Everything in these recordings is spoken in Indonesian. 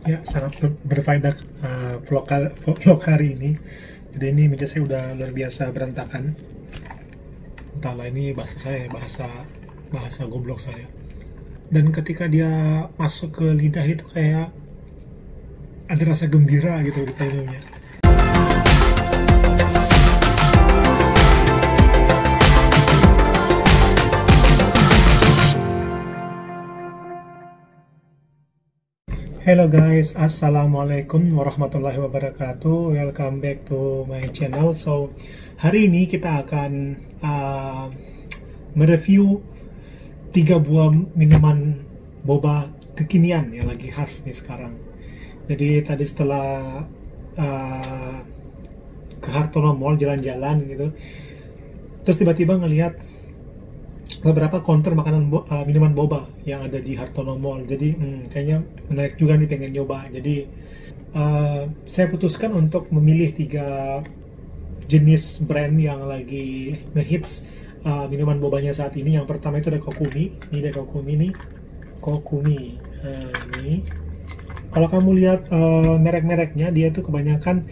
Ya, sangat berfaedah vlog hari ini. Jadi ini meja saya udah luar biasa berantakan. Entahlah, ini bahasa saya, bahasa goblok saya. Dan ketika dia masuk ke lidah itu kayak ada rasa gembira gitu di minumnya. Hello guys, assalamualaikum warahmatullahi wabarakatuh. Welcome back to my channel. So hari ini kita akan mereview 3 buah minuman boba kekinian yang lagi khas nih sekarang. Jadi tadi setelah ke Hartono Mall jalan-jalan gitu, terus tiba-tiba ngelihat beberapa counter makanan minuman boba yang ada di Hartono Mall. Jadi kayaknya menarik juga nih, pengen nyoba. Jadi saya putuskan untuk memilih 3 jenis brand yang lagi ngehits minuman bobanya saat ini. Yang pertama itu ada Kokumi. Ini ada Kokumi nih. Kokumi. Ini. Kalau kamu lihat merek-mereknya, dia itu kebanyakan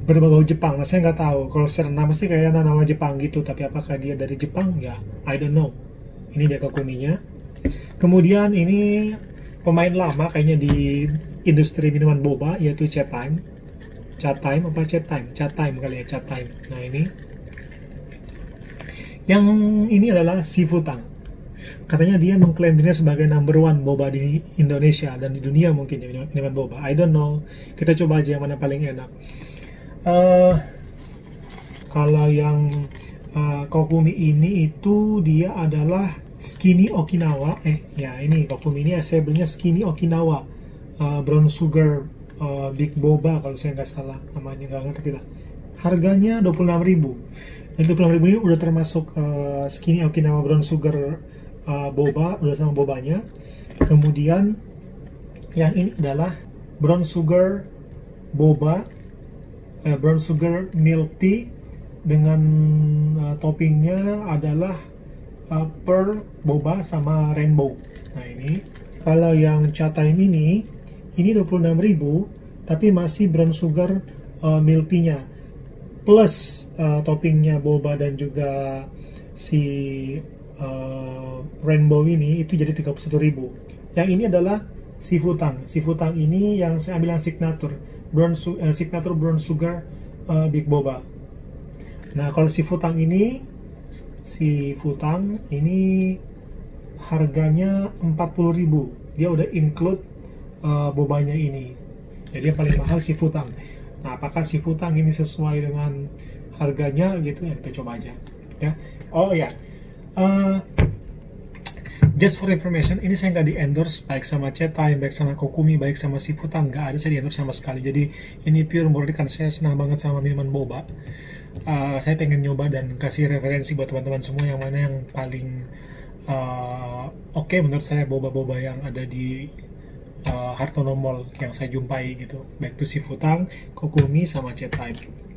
berbau Jepang. Nah, saya nggak tahu. Kalau secara nama sih kayak nama Jepang gitu, tapi apakah dia dari Jepang? Ya, I don't know. Ini dia Kokuminya. Kemudian ini pemain lama kayaknya di industri minuman boba, yaitu Chatime. Chatime kali ya, Chatime. Nah, ini. Yang ini adalah Sifutang. Katanya dia mengklaim dirinya sebagai number 1 boba di Indonesia dan di dunia mungkin ya, minuman boba. I don't know. Kita coba aja yang mana paling enak. Kalau yang Kokumi ini itu dia adalah Skinny Okinawa. Ini Kokumi ini saya belinya Skinny Okinawa brown sugar big boba kalau saya nggak salah namanya, nggak ngerti lah. Harganya 26.000. Dan 26.000 ini udah termasuk Skinny Okinawa brown sugar boba, udah sama bobanya. Kemudian yang ini adalah brown sugar boba, brown sugar milk tea dengan toppingnya adalah pearl boba sama rainbow. Nah, ini kalau yang Chatime ini 26.000 tapi masih brown sugar milk tea-nya plus toppingnya boba dan juga si rainbow ini itu jadi 31.000. Yang ini adalah Sifutang. Sifutang ini yang saya ambil yang signature brown sugar big boba. Nah, kalau Sifutang ini harganya 40.000. Dia udah include bobanya ini. Jadi yang paling mahal Sifutang. Nah, apakah Sifutang ini sesuai dengan harganya gitu ya, kita coba aja ya. Oh ya, just for information, ini saya nggak di-endorse baik sama Chatime, baik sama Kokumi, baik sama Sifutang, nggak ada, saya di-endorse sama sekali. Jadi ini pure murni kan saya senang banget sama minuman boba. Saya pengen nyoba dan kasih referensi buat teman-teman semua yang mana yang paling oke menurut saya boba-boba yang ada di Hartono Mall yang saya jumpai gitu. Baik itu Sifutang, Kokumi, sama Chatime.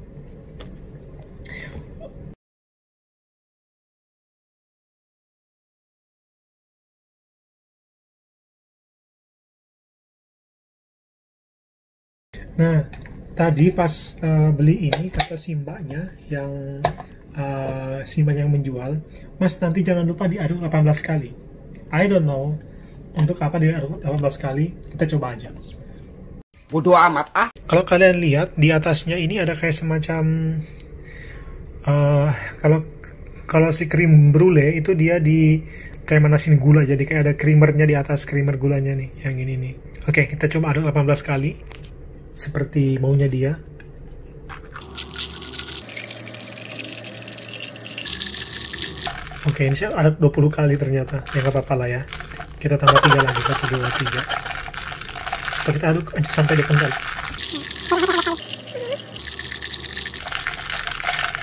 Nah, tadi pas beli ini kata simbanya yang menjual, Mas nanti jangan lupa diaduk 18 kali. I don't know untuk apa diaduk 18 kali, kita coba aja. Bodoh amat ah. Kalau kalian lihat di atasnya ini ada kayak semacam kalau si krim brulee itu dia di kayak manasin gula, jadi kayak ada creamernya di atas, creamer gulanya nih, yang ini nih. Oke, kita coba aduk 18 kali seperti maunya dia. Oke, ini saya aduk 20 kali ternyata. Ya nggak apa-apa lah ya. Kita tambah 3 lagi, 1, 2, 3. Atau kita aduk sampai dia kental.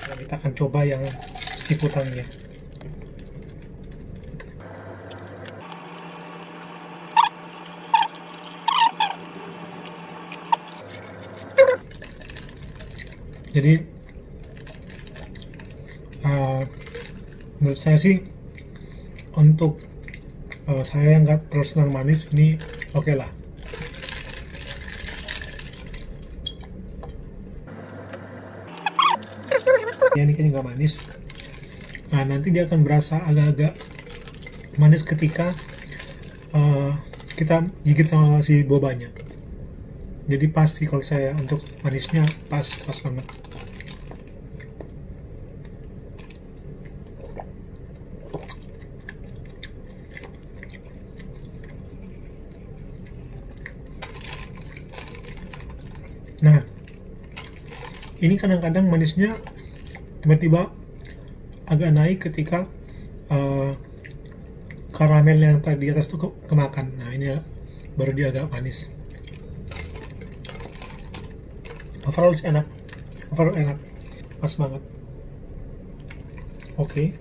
Nah, kita akan coba yang Sifutangnya. Jadi menurut saya sih untuk Saya yang nggak terlalu senang manis, ini oke lah. Ya, ini kayaknya nggak manis. Nah, nanti dia akan berasa agak-agak manis ketika kita gigit sama si bobanya. Jadi pas sih kalau saya untuk manisnya pas banget. Nah, ini kadang-kadang manisnya tiba-tiba agak naik ketika karamel yang tadi di atas tuh kemakan. Nah, ini baru dia agak manis. Overall sih enak, pas banget. Oke.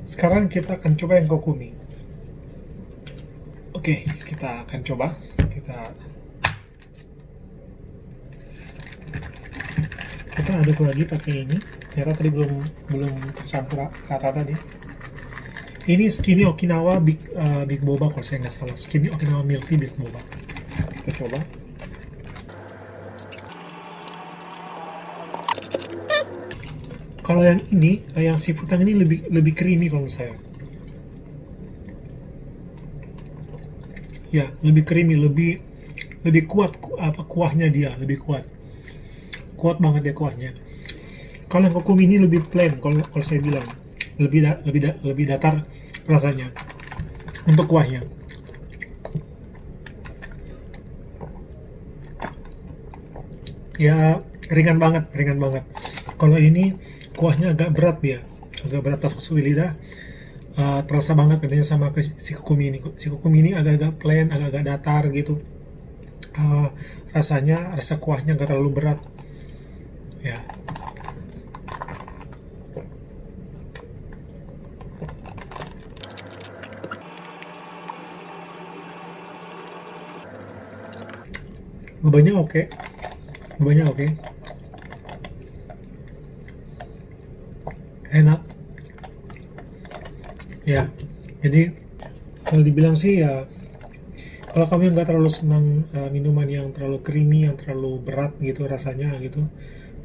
Sekarang kita akan coba yang kokumi. Oke, kita akan coba. Kita aduk lagi pakai ini. Ternyata tadi belum tercampur rata tadi. Ini Skinny Okinawa Big Boba kalau saya nggak salah. Skinny Okinawa Milk Tea Big Boba. Kita coba. Kalau yang ini, yang seafood yang ini lebih creamy kalau menurut saya. Ya, lebih creamy, lebih kuat kuahnya dia, lebih kuat. Kuat banget ya kuahnya. Kalau yang kokumi ini lebih plain kalau saya bilang. Lebih datar rasanya untuk kuahnya. Ya, ringan banget. Kalau ini kuahnya agak berat dia, agak berat pas masuk di lidah. Terasa banget bedanya sama si kokumi ini. Si kokumi ini agak-agak plain, agak-agak datar gitu. Rasa kuahnya agak terlalu berat. Ya. Bobanya oke. Enak ya. Jadi kalau dibilang sih ya, kalau kamu yang nggak terlalu senang minuman yang terlalu creamy, yang terlalu berat gitu rasanya gitu,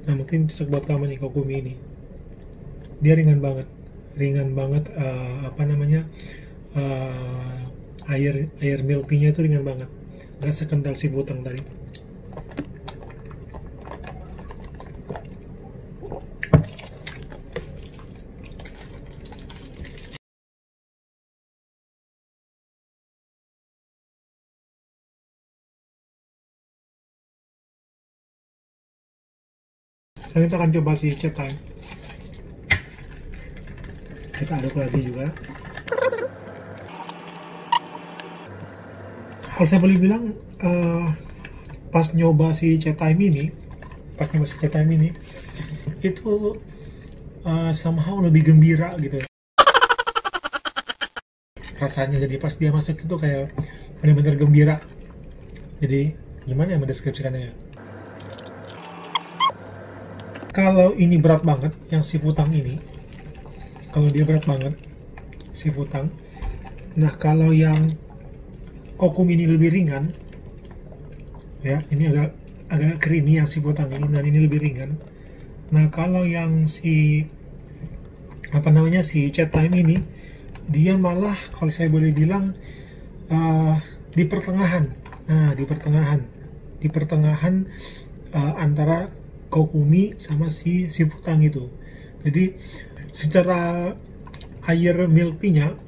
nah mungkin cocok buat kamu nih kokumi ini. Dia ringan banget air milk tea-nya itu ringan banget, nggak sekental si butang tadi. Sekarang kita akan coba si Chatime. Kita aduk lagi juga. Kalau saya boleh bilang, pas nyoba si Chatime ini, itu somehow lebih gembira gitu rasanya. Jadi pas dia masuk itu kayak benar-benar gembira. Jadi gimana ya mendeskripsikannya ya? Kalau ini berat banget, yang si putang ini, kalau dia berat banget, si putang. Nah, kalau yang kokumi ini lebih ringan, ya, ini agak creamy yang si putang ini, dan ini lebih ringan. Nah, kalau yang si Chatime ini, dia malah kalau saya boleh bilang di pertengahan. Nah, di pertengahan antara kokumi sama si putang itu. Jadi secara air milk tea-nya,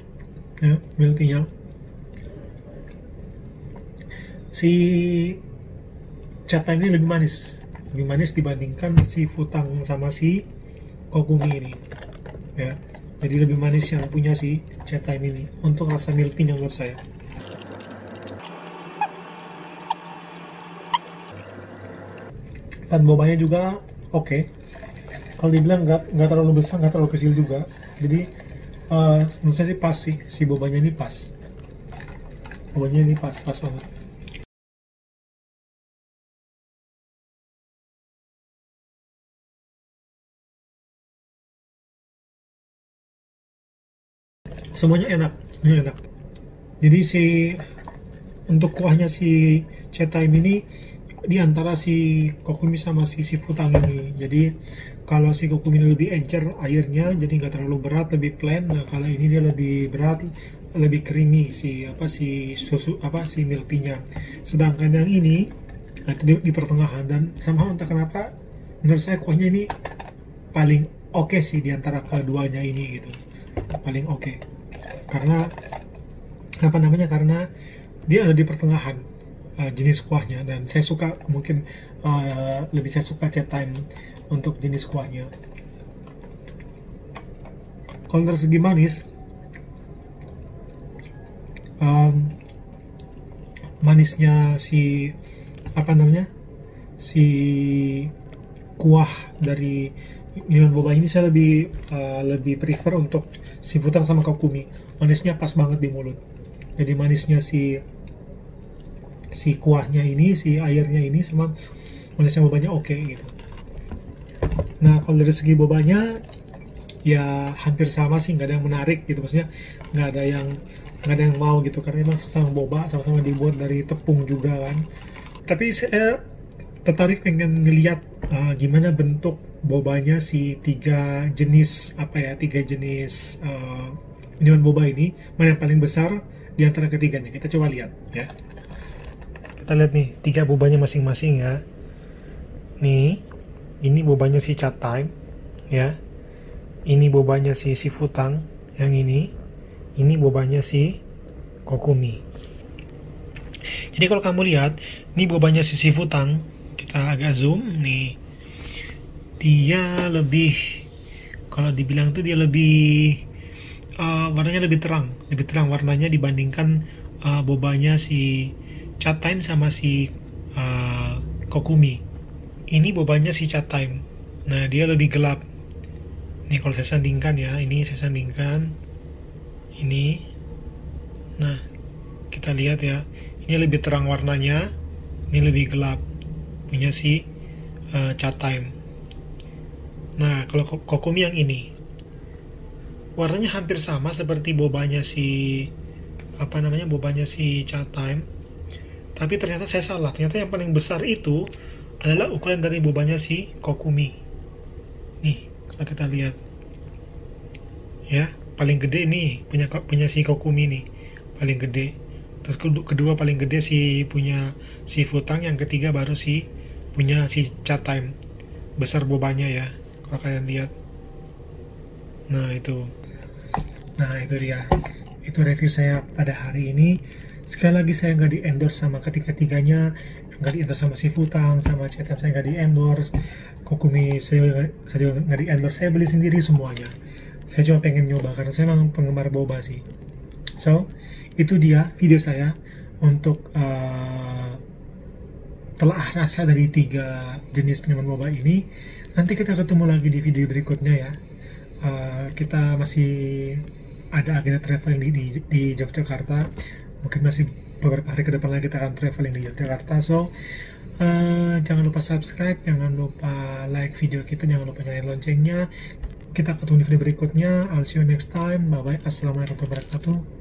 si Chatime ini lebih manis dibandingkan si putang sama si kokumi ini. Ya, jadi lebih manis yang punya si Chatime ini untuk rasa milk tea-nya menurut saya. Dan bobanya juga oke. Kalau dibilang nggak terlalu besar, nggak terlalu kecil juga. Jadi menurut saya sih pas sih, si bobanya ini pas. Bobanya ini pas banget. semuanya enak. Jadi untuk kuahnya si chai time ini di antara si kokumi sama si sifutang ini. Jadi kalau si kokumi ini lebih encer airnya, jadi nggak terlalu berat, lebih plain. Nah kalau ini dia lebih berat, lebih creamy si susu si milk tea-nya. Sedangkan yang ini itu di pertengahan, dan sama entah kenapa menurut saya kuahnya ini paling oke sih di antara keduanya ini gitu. Paling oke. Karena karena dia ada di pertengahan jenis kuahnya, dan saya suka lebih saya suka chai time untuk jenis kuahnya. Kalau dari segi manis, manisnya si kuah dari minuman boba ini saya lebih prefer untuk sifutang sama kokumi. Manisnya pas banget di mulut. Jadi manisnya si kuahnya ini, si airnya ini, sama manisnya bobanya oke gitu. Nah kalau dari segi bobanya ya hampir sama sih, nggak ada yang menarik gitu, maksudnya nggak ada yang wow gitu, karena memang sama boba, sama-sama dibuat dari tepung juga kan. Tapi saya tertarik pengen ngeliat gimana bentuk bobanya si tiga jenis minuman boba ini, mana yang paling besar di antara ketiganya. Kita coba lihat ya. Kita lihat nih 3 bobanya masing-masing ya. Nih, ini bobanya si chai time ya. Ini bobanya si sifutang, yang ini bobanya si kokumi. Jadi kalau kamu lihat, ini bobanya si sifutang, kita agak zoom nih. Dia lebih, kalau dibilang tuh dia lebih warnanya lebih terang warnanya dibandingkan bobanya si chai time sama si kokumi. Ini bobanya si chai time. Nah, dia lebih gelap. Nih kalau saya sandingkan ya, ini saya sandingkan ini. Nah, kita lihat ya, ini lebih terang warnanya, ini lebih gelap punya si chai time. Nah, kalau kokumi yang ini warnanya hampir sama seperti bobanya si chai time. Tapi ternyata saya salah. Ternyata yang paling besar itu adalah ukuran dari bobanya si kokumi. Nih, kalau kita lihat. Ya, paling gede nih punya si kokumi nih. Paling gede. Terus kedua paling gede punya si sifutang, yang ketiga baru punya si chai time. Besar bobanya ya, kalau kalian lihat. Nah, itu dia. Itu review saya pada hari ini. Sekali lagi saya nggak di-endorse sama ketiga-tiganya, nggak di-endorse sama sifutang, sama chai time saya nggak di-endorse, kokumi saya juga nggak di-endorse, saya beli sendiri semuanya. Saya cuma pengen nyoba karena saya memang penggemar boba sih. So, itu dia video saya untuk telah rasa dari 3 jenis minuman boba ini. Nanti kita ketemu lagi di video berikutnya ya. Kita masih ada agenda traveling di Yogyakarta. Mungkin masih beberapa hari ke depan lagi kita akan traveling di Yogyakarta. So, jangan lupa subscribe, jangan lupa like video kita, jangan lupa nyalain loncengnya. Kita ketemu di video berikutnya. I'll see you next time. Bye bye. Assalamualaikum warahmatullahi wabarakatuh.